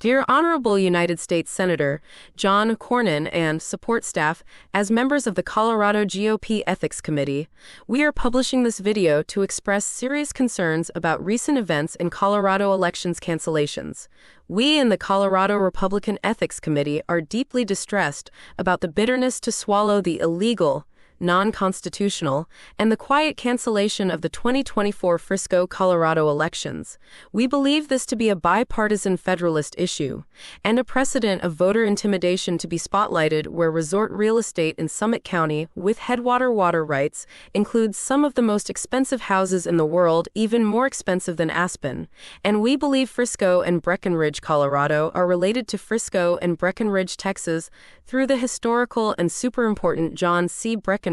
Dear Honorable United States Senator John Cornyn and support staff, as members of the Colorado GOP Ethics Committee, we are publishing this video to express serious concerns about recent events in Colorado elections cancellations. We in the Colorado Republican Ethics Committee are deeply distressed about the bitterness to swallow the illegal, non-constitutional, and the quiet cancellation of the 2024 Frisco, Colorado elections. We believe this to be a bipartisan Federalist issue, and a precedent of voter intimidation to be spotlighted where resort real estate in Summit County with headwater water rights includes some of the most expensive houses in the world, even more expensive than Aspen. And we believe Frisco and Breckenridge, Colorado are related to Frisco and Breckenridge, Texas through the historical and super important John C. Breckenridge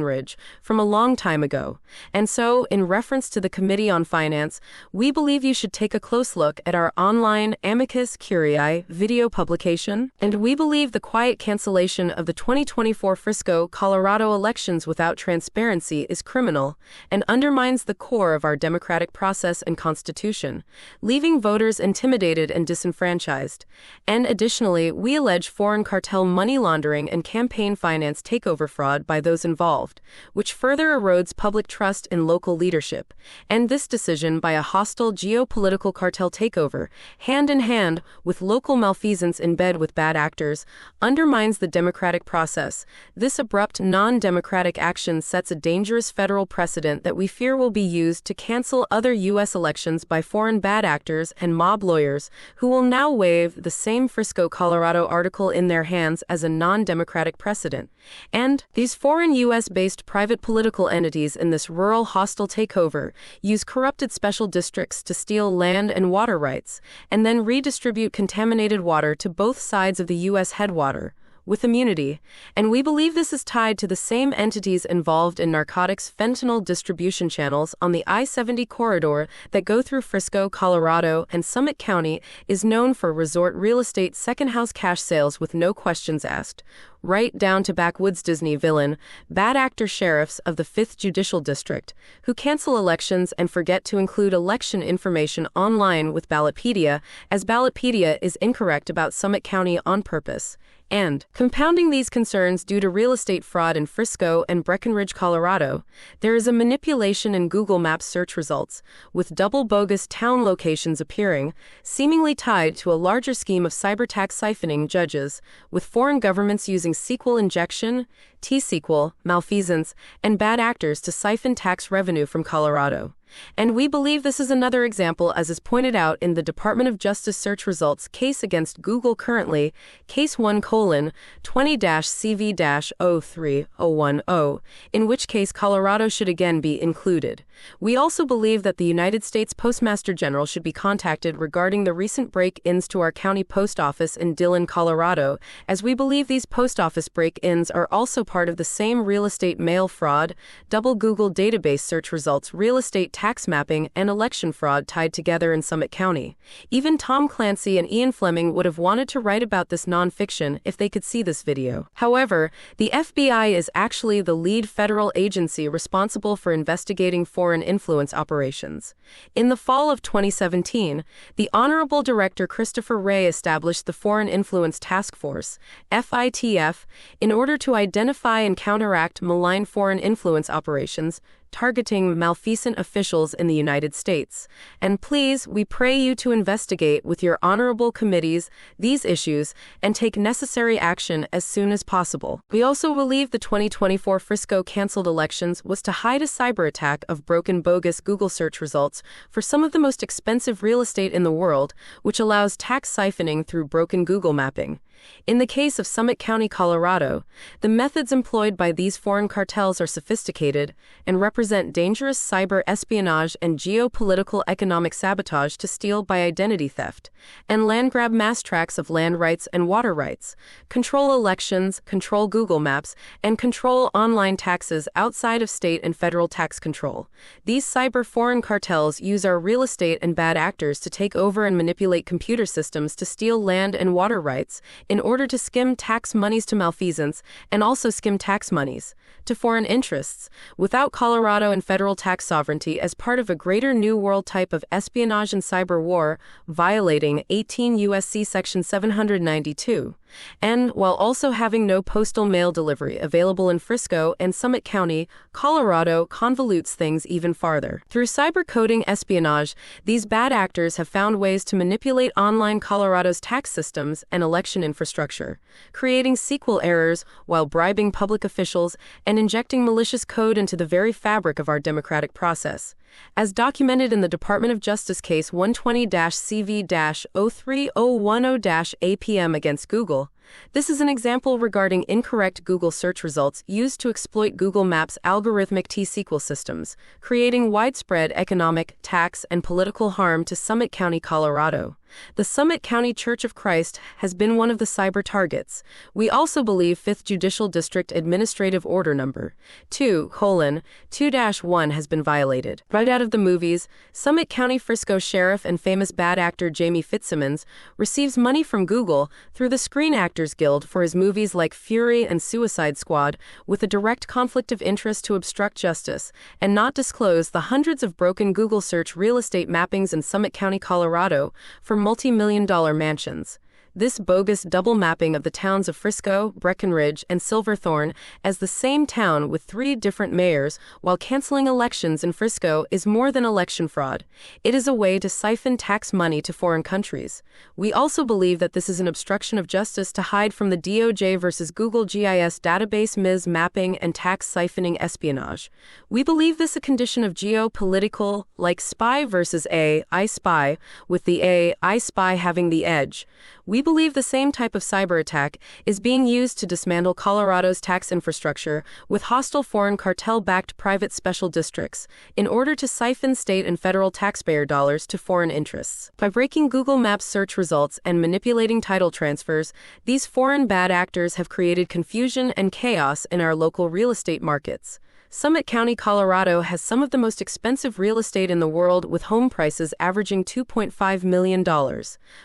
from a long time ago. And so, in reference to the Committee on Finance, we believe you should take a close look at our online amicus curiae video publication, and we believe the quiet cancellation of the 2024 Frisco, Colorado elections without transparency is criminal and undermines the core of our democratic process and constitution, leaving voters intimidated and disenfranchised. And additionally, we allege foreign cartel money laundering and campaign finance takeover fraud by those involved, which further erodes public trust in local leadership. And this decision by a hostile geopolitical cartel takeover, hand in hand with local malfeasance in bed with bad actors, undermines the democratic process. This abrupt, non-democratic action sets a dangerous federal precedent that we fear will be used to cancel other U.S. elections by foreign bad actors and mob lawyers who will now wave the same Frisco, Colorado article in their hands as a non-democratic precedent. And these foreign U.S.-based private political entities in this rural hostile takeover use corrupted special districts to steal land and water rights, and then redistribute contaminated water to both sides of the U.S. headwater, with immunity, and we believe this is tied to the same entities involved in narcotics fentanyl distribution channels on the I-70 corridor that go through Frisco, Colorado, and Summit County is known for resort real estate second-house cash sales with no questions asked, right down to backwoods Disney villain, bad actor sheriffs of the 5th Judicial District, who cancel elections and forget to include election information online with Ballotpedia, as Ballotpedia is incorrect about Summit County on purpose. And, compounding these concerns due to real estate fraud in Frisco and Breckenridge, Colorado, there is a manipulation in Google Maps search results, with double bogus town locations appearing, seemingly tied to a larger scheme of cyber tax siphoning judges, with foreign governments using SQL injection, T-SQL, malfeasance, and bad actors to siphon tax revenue from Colorado. And we believe this is another example, as is pointed out in the Department of Justice search results case against Google currently, Case 1:20-CV-03010, in which case Colorado should again be included. We also believe that the United States Postmaster General should be contacted regarding the recent break-ins to our county post office in Dillon, Colorado, as we believe these post office break-ins are also part of the same real estate mail fraud, double Google database search results, real estate tax mapping, and election fraud tied together in Summit County. Even Tom Clancy and Ian Fleming would have wanted to write about this nonfiction if they could see this video. However, the FBI is actually the lead federal agency responsible for investigating foreign influence operations. In the fall of 2017, the Honorable Director Christopher Wray established the Foreign Influence Task Force, FITF, in order to identify and counteract malign foreign influence operations targeting malfeasant officials in the United States. And please, we pray you to investigate with your honorable committees these issues and take necessary action as soon as possible. We also believe the 2024 Frisco canceled elections was to hide a cyber attack of broken bogus Google search results for some of the most expensive real estate in the world, which allows tax siphoning through broken Google mapping. In the case of Summit County, Colorado, the methods employed by these foreign cartels are sophisticated and represent dangerous cyber espionage and geopolitical economic sabotage to steal by identity theft and land grab mass tracts of land rights and water rights, control elections, control Google Maps, and control online taxes outside of state and federal tax control. These cyber foreign cartels use our real estate and bad actors to take over and manipulate computer systems to steal land and water rights, in order to skim tax monies to malfeasance and also skim tax monies to foreign interests, without Colorado and federal tax sovereignty as part of a greater New World type of espionage and cyber war, violating 18 U.S.C. Section 792. And while also having no postal mail delivery available in Frisco and Summit County, Colorado convolutes things even farther. Through cyber coding espionage, these bad actors have found ways to manipulate online Colorado's tax systems and election infrastructure, creating SQL errors while bribing public officials and injecting malicious code into the very fabric of our democratic process. As documented in the Department of Justice case 120-CV-03010-APM against Google, this is an example regarding incorrect Google search results used to exploit Google Maps' algorithmic T-SQL systems, creating widespread economic, tax, and political harm to Summit County, Colorado. The Summit County Church of Christ has been one of the cyber targets. We also believe 5th Judicial District Administrative Order Number 2:2-1 has been violated. Right out of the movies, Summit County Frisco Sheriff and famous bad actor Jamie Fitzsimmons receives money from Google through the Screen Actors Guild for his movies like Fury and Suicide Squad, with a direct conflict of interest to obstruct justice and not disclose the hundreds of broken Google search real estate mappings in Summit County, Colorado, for multi-million-dollar mansions. This bogus double mapping of the towns of Frisco, Breckenridge, and Silverthorne as the same town with 3 different mayors while canceling elections in Frisco is more than election fraud. It is a way to siphon tax money to foreign countries. We also believe that this is an obstruction of justice to hide from the DOJ versus Google GIS database MIS mapping and tax siphoning espionage. We believe this a condition of geopolitical, like spy versus I spy, with the I spy having the edge. We believe the same type of cyber attack is being used to dismantle Colorado's tax infrastructure with hostile foreign cartel-backed private special districts in order to siphon state and federal taxpayer dollars to foreign interests. By breaking Google Maps search results and manipulating title transfers, these foreign bad actors have created confusion and chaos in our local real estate markets. Summit County, Colorado has some of the most expensive real estate in the world, with home prices averaging $2.5 million,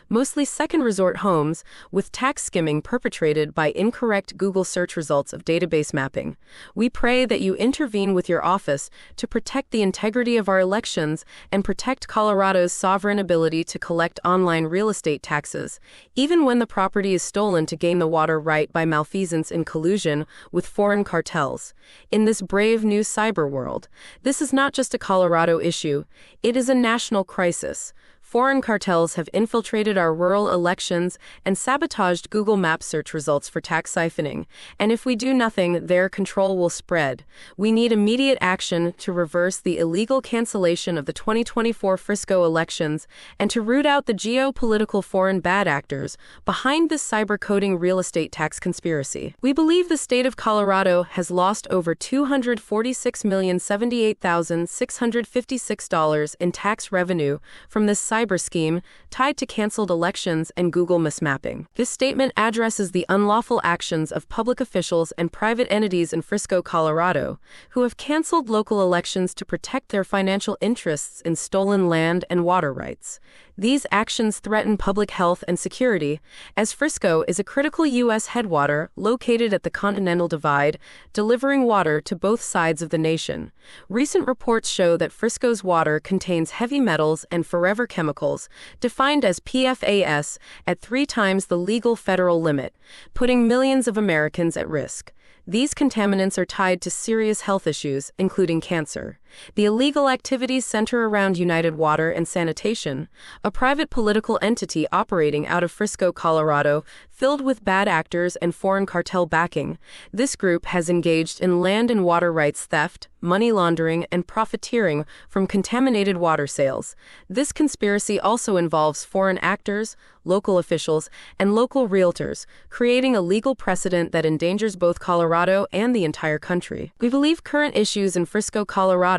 mostly second resort homes, with tax skimming perpetrated by incorrect Google search results of database mapping. We pray that you intervene with your office to protect the integrity of our elections and protect Colorado's sovereign ability to collect online real estate taxes, even when the property is stolen to gain the water right by malfeasance in collusion with foreign cartels. In this brave new cyber world, this is not just a Colorado issue, it is a national crisis. Foreign cartels have infiltrated our rural elections and sabotaged Google Maps search results for tax siphoning, and if we do nothing, their control will spread. We need immediate action to reverse the illegal cancellation of the 2024 Frisco elections and to root out the geopolitical foreign bad actors behind this cyber-coding real estate tax conspiracy. We believe the state of Colorado has lost over $246,078,656 in tax revenue from this cyber scheme tied to canceled elections and Google mismapping. This statement addresses the unlawful actions of public officials and private entities in Frisco, Colorado, who have canceled local elections to protect their financial interests in stolen land and water rights. These actions threaten public health and security, as Frisco is a critical U.S. headwater located at the Continental Divide, delivering water to both sides of the nation. Recent reports show that Frisco's water contains heavy metals and forever chemicals, defined as PFAS, at 3 times the legal federal limit, putting millions of Americans at risk. These contaminants are tied to serious health issues, including cancer. The illegal activities center around United Water and Sanitation, a private political entity operating out of Frisco, Colorado, filled with bad actors and foreign cartel backing. This group has engaged in land and water rights theft, money laundering, and profiteering from contaminated water sales. This conspiracy also involves foreign actors, local officials, and local realtors, creating a legal precedent that endangers both Colorado and the entire country. We believe current issues in Frisco, Colorado,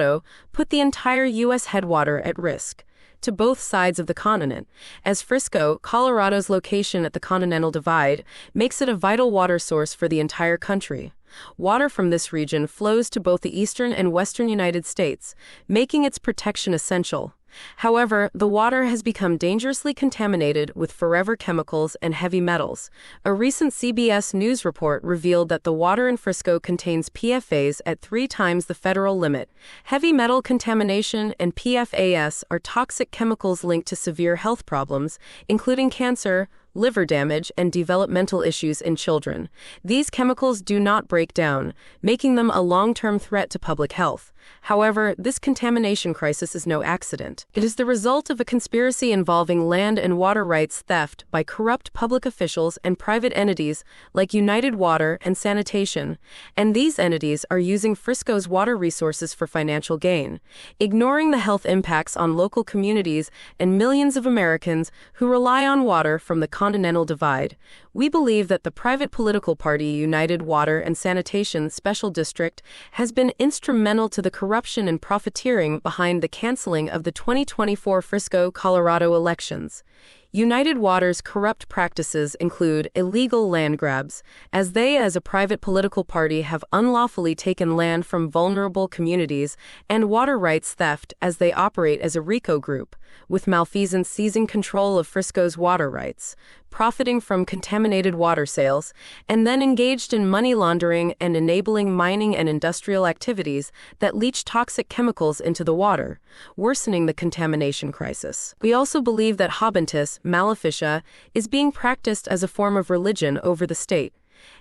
put the entire U.S. headwater at risk to both sides of the continent, as Frisco, Colorado's location at the Continental Divide, makes it a vital water source for the entire country. Water from this region flows to both the eastern and western United States, making its protection essential. However, the water has become dangerously contaminated with forever chemicals and heavy metals. A recent CBS News report revealed that the water in Frisco contains PFAS at 3 times the federal limit. Heavy metal contamination and PFAS are toxic chemicals linked to severe health problems, including cancer, liver damage, and developmental issues in children. These chemicals do not break down, making them a long-term threat to public health. However, this contamination crisis is no accident. It is the result of a conspiracy involving land and water rights theft by corrupt public officials and private entities like United Water and Sanitation, and these entities are using Frisco's water resources for financial gain, ignoring the health impacts on local communities and millions of Americans who rely on water from the Continental Divide. We believe that the private political party United Water and Sanitation Special District has been instrumental to the corruption and profiteering behind the canceling of the 2024 Frisco, Colorado elections. United Water's corrupt practices include illegal land grabs, as they, as a private political party, have unlawfully taken land from vulnerable communities, and water rights theft, as they operate as a RICO group, with malfeasance seizing control of Frisco's water rights, profiting from contaminated water sales, and then engaged in money laundering and enabling mining and industrial activities that leach toxic chemicals into the water, worsening the contamination crisis. We also believe that habentus maleficia is being practiced as a form of religion over the state,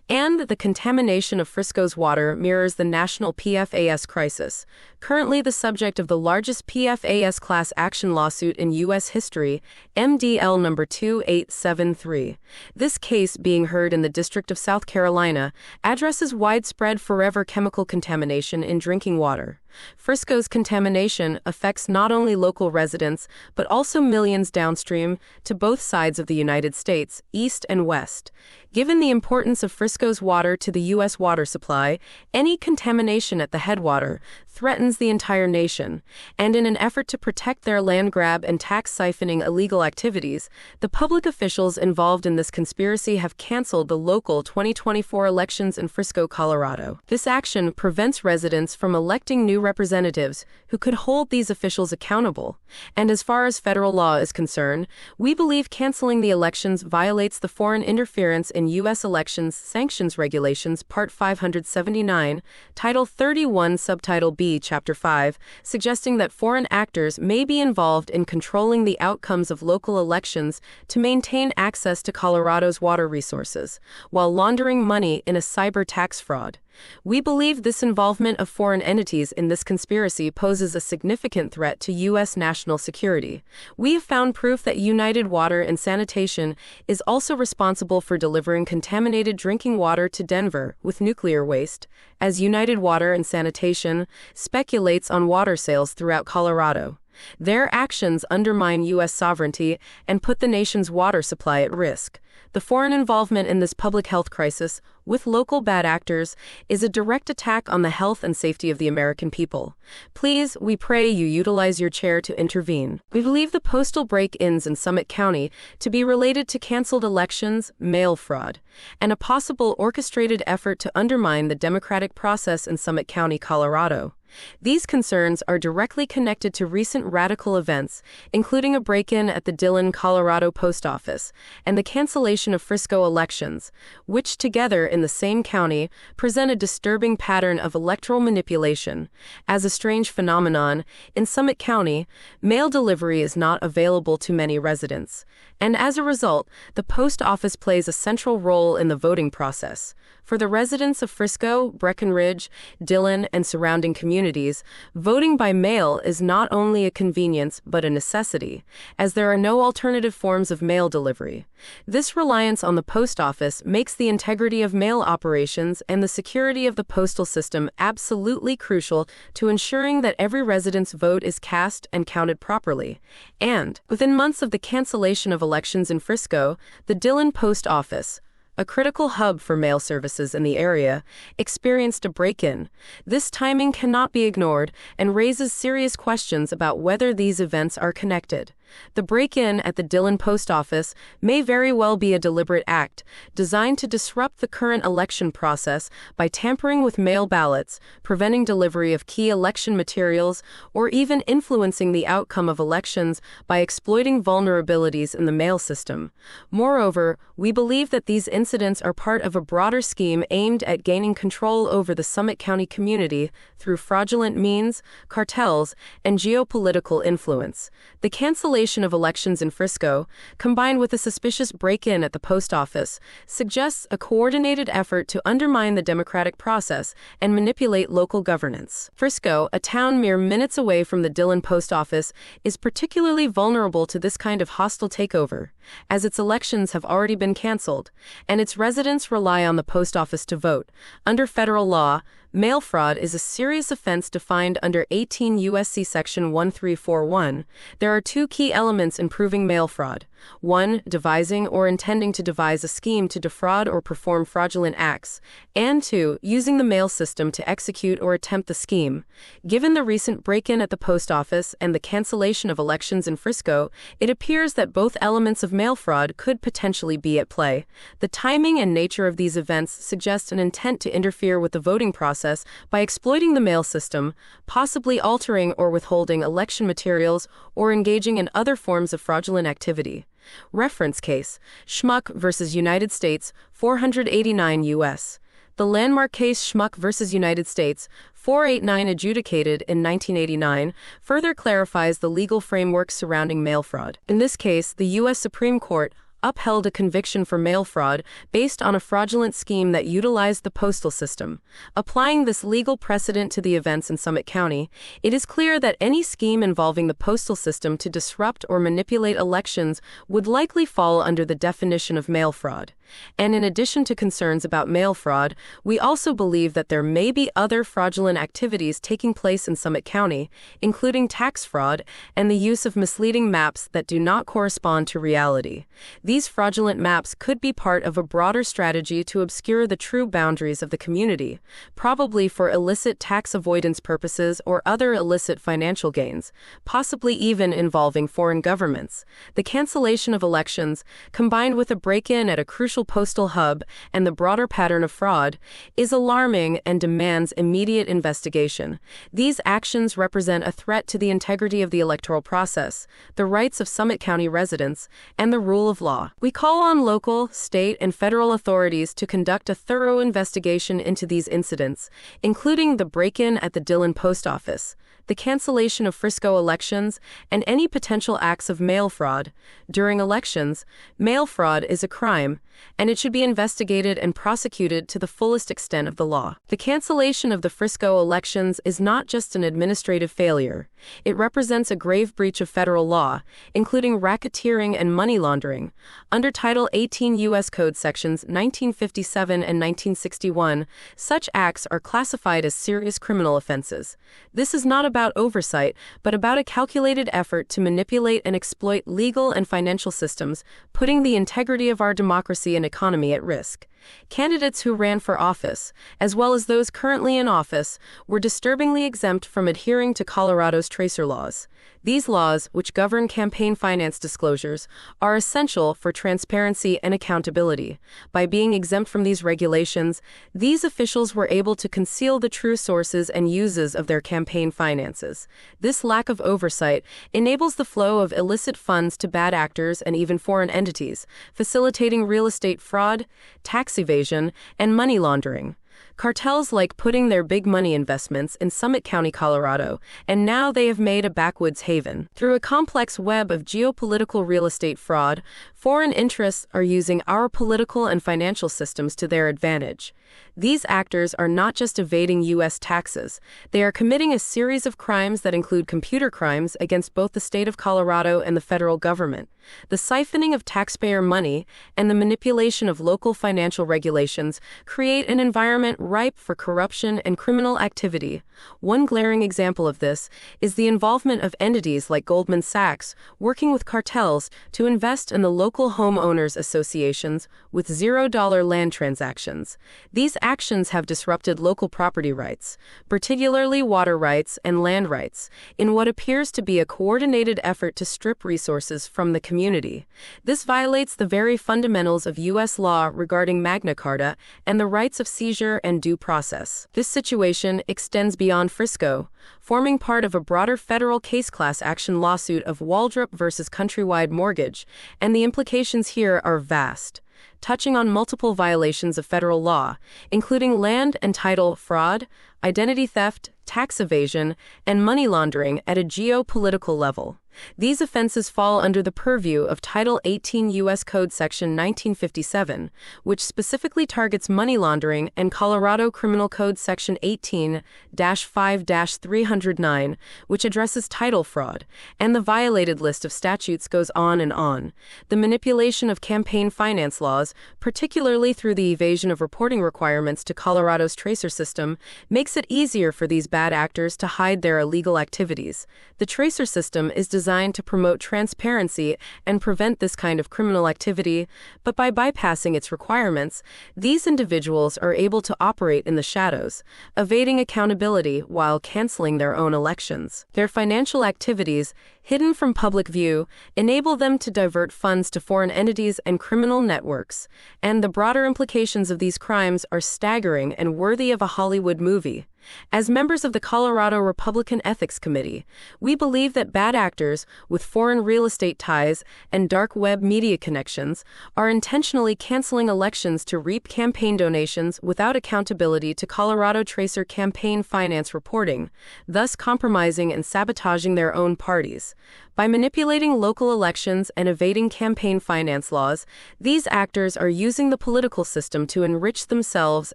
and the contamination of Frisco's water mirrors the national PFAS crisis, currently the subject of the largest PFAS class action lawsuit in U.S. history, MDL number 2873. This case, being heard in the District of South Carolina, addresses widespread forever chemical contamination in drinking water. Frisco's contamination affects not only local residents, but also millions downstream to both sides of the United States, east and west. Given the importance of Frisco's water to the U.S. water supply, any contamination at the headwater threatens the entire nation, and in an effort to protect their land grab and tax siphoning illegal activities, the public officials involved in this conspiracy have canceled the local 2024 elections in Frisco, Colorado. This action prevents residents from electing new representatives who could hold these officials accountable, and as far as federal law is concerned, we believe canceling the elections violates the Foreign Interference in U.S. Elections Sanctions Regulations, Part 579, Title 31, Subtitle B, Chapter 5, suggesting that foreign actors may be involved in controlling the outcomes of local elections to maintain access to Colorado's water resources, while laundering money in a cyber tax fraud. We believe this involvement of foreign entities in this conspiracy poses a significant threat to U.S. national security. We have found proof that United Water and Sanitation is also responsible for delivering contaminated drinking water to Denver with nuclear waste, as United Water and Sanitation speculates on water sales throughout Colorado. Their actions undermine U.S. sovereignty and put the nation's water supply at risk. The foreign involvement in this public health crisis, with local bad actors, is a direct attack on the health and safety of the American people. Please, we pray you utilize your chair to intervene. We believe the postal break-ins in Summit County to be related to canceled elections, mail fraud, and a possible orchestrated effort to undermine the democratic process in Summit County, Colorado. These concerns are directly connected to recent radical events, including a break-in at the Dillon, Colorado post office, and the cancellation of Frisco elections, which together in the same county present a disturbing pattern of electoral manipulation. As a strange phenomenon, in Summit County, mail delivery is not available to many residents, and as a result, the post office plays a central role in the voting process. For the residents of Frisco, Breckenridge, Dillon, and surrounding communities, voting by mail is not only a convenience but a necessity, as there are no alternative forms of mail delivery. This reliance on the post office makes the integrity of mail operations and the security of the postal system absolutely crucial to ensuring that every resident's vote is cast and counted properly. And, within months of the cancellation of elections in Frisco, the Dillon post office, a critical hub for mail services in the area, experienced a break-in. This timing cannot be ignored and raises serious questions about whether these events are connected. The break-in at the Dillon Post Office may very well be a deliberate act designed to disrupt the current election process by tampering with mail ballots, preventing delivery of key election materials, or even influencing the outcome of elections by exploiting vulnerabilities in the mail system. Moreover, we believe that these incidents are part of a broader scheme aimed at gaining control over the Summit County community through fraudulent means, cartels, and geopolitical influence. The cancellation of elections in Frisco, combined with a suspicious break-in at the post office, suggests a coordinated effort to undermine the democratic process and manipulate local governance. Frisco, a town mere minutes away from the Dillon Post Office, is particularly vulnerable to this kind of hostile takeover, as its elections have already been canceled, and its residents rely on the post office to vote. Under federal law, mail fraud is a serious offense defined under 18 U.S.C. Section 1341. There are two key elements in proving mail fraud. 1. Devising or intending to devise a scheme to defraud or perform fraudulent acts, and 2. Using the mail system to execute or attempt the scheme. Given the recent break-in at the post office and the cancellation of elections in Frisco, it appears that both elements of mail fraud could potentially be at play. The timing and nature of these events suggest an intent to interfere with the voting process by exploiting the mail system, possibly altering or withholding election materials or engaging in other forms of fraudulent activity. Reference case: Schmuck v. United States, 489 U.S. The landmark case Schmuck v. United States, 489, adjudicated in 1989, further clarifies the legal framework surrounding mail fraud. In this case, the U.S. Supreme Court upheld a conviction for mail fraud based on a fraudulent scheme that utilized the postal system. Applying this legal precedent to the events in Summit County, it is clear that any scheme involving the postal system to disrupt or manipulate elections would likely fall under the definition of mail fraud. And in addition to concerns about mail fraud, we also believe that there may be other fraudulent activities taking place in Summit County, including tax fraud and the use of misleading maps that do not correspond to reality. These fraudulent maps could be part of a broader strategy to obscure the true boundaries of the community, probably for illicit tax avoidance purposes or other illicit financial gains, possibly even involving foreign governments. The cancellation of elections, combined with a break-in at a crucial postal hub and the broader pattern of fraud, is alarming and demands immediate investigation. These actions represent a threat to the integrity of the electoral process, the rights of Summit County residents, and the rule of law. We call on local, state, and federal authorities to conduct a thorough investigation into these incidents, including the break-in at the Dillon Post Office, the cancellation of Frisco elections, and any potential acts of mail fraud. During elections, mail fraud is a crime, and it should be investigated and prosecuted to the fullest extent of the law. The cancellation of the Frisco elections is not just an administrative failure. It represents a grave breach of federal law, including racketeering and money laundering. Under Title 18 U.S. Code Sections 1957 and 1961, such acts are classified as serious criminal offenses. This is not about oversight, but about a calculated effort to manipulate and exploit legal and financial systems, putting the integrity of our democracy and economy at risk. Candidates who ran for office, as well as those currently in office, were disturbingly exempt from adhering to Colorado's tracer laws. These laws, which govern campaign finance disclosures, are essential for transparency and accountability. By being exempt from these regulations, these officials were able to conceal the true sources and uses of their campaign finances. This lack of oversight enables the flow of illicit funds to bad actors and even foreign entities, facilitating real estate fraud, tax evasion, and money laundering. Cartels like putting their big money investments in Summit County, Colorado, and now they have made a backwoods haven. Through a complex web of geopolitical real estate fraud, foreign interests are using our political and financial systems to their advantage. These actors are not just evading U.S. taxes, they are committing a series of crimes that include computer crimes against both the state of Colorado and the federal government. The siphoning of taxpayer money and the manipulation of local financial regulations create an environment ripe for corruption and criminal activity. One glaring example of this is the involvement of entities like Goldman Sachs working with cartels to invest in the local local homeowners associations with $0 land transactions. These actions have disrupted local property rights, particularly water rights and land rights, in what appears to be a coordinated effort to strip resources from the community. This violates the very fundamentals of U.S. law regarding Magna Carta and the rights of seizure and due process. This situation extends beyond Frisco, forming part of a broader federal case class action lawsuit of Waldrop versus Countrywide Mortgage, and the implications here are vast, touching on multiple violations of federal law, including land and title fraud, identity theft, tax evasion, and money laundering at a geopolitical level. These offenses fall under the purview of Title 18 U.S. Code Section 1957, which specifically targets money laundering, and Colorado Criminal Code Section 18-5-309, which addresses title fraud, and the violated list of statutes goes on and on. The manipulation of campaign finance laws, particularly through the evasion of reporting requirements to Colorado's tracer system, makes it easier for these bad actors to hide their illegal activities. The tracer system is designed to promote transparency and prevent this kind of criminal activity, but by bypassing its requirements, these individuals are able to operate in the shadows, evading accountability while canceling their own elections. Their financial activities, hidden from public view, enable them to divert funds to foreign entities and criminal networks, and the broader implications of these crimes are staggering and worthy of a Hollywood movie. As members of the Colorado Republican Ethics Committee, we believe that bad actors with foreign real estate ties and dark web media connections are intentionally canceling elections to reap campaign donations without accountability to Colorado Tracer campaign finance reporting, thus compromising and sabotaging their own parties. By manipulating local elections and evading campaign finance laws, these actors are using the political system to enrich themselves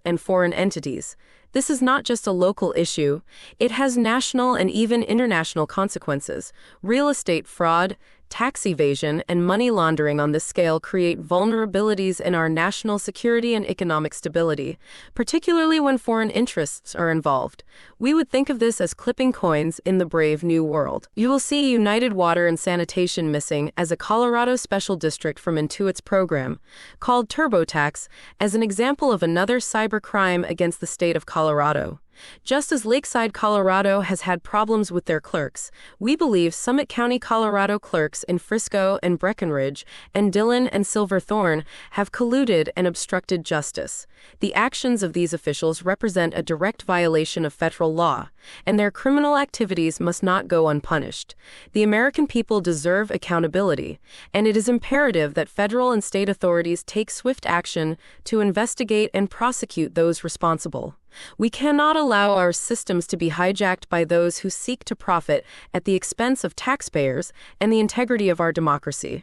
and foreign entities. This is not just a local issue, it has national and even international consequences. Real estate fraud, tax evasion, and money laundering on this scale create vulnerabilities in our national security and economic stability, particularly when foreign interests are involved. We would think of this as clipping coins in the brave new world. You will see United Water and Sanitation missing as a Colorado special district from Intuit's program, called TurboTax, as an example of another cyber crime against the state of Colorado. Just as Lakeside, Colorado has had problems with their clerks, we believe Summit County, Colorado clerks in Frisco and Breckenridge and Dillon and Silverthorne have colluded and obstructed justice. The actions of these officials represent a direct violation of federal law, and their criminal activities must not go unpunished. The American people deserve accountability, and it is imperative that federal and state authorities take swift action to investigate and prosecute those responsible. We cannot allow our systems to be hijacked by those who seek to profit at the expense of taxpayers and the integrity of our democracy.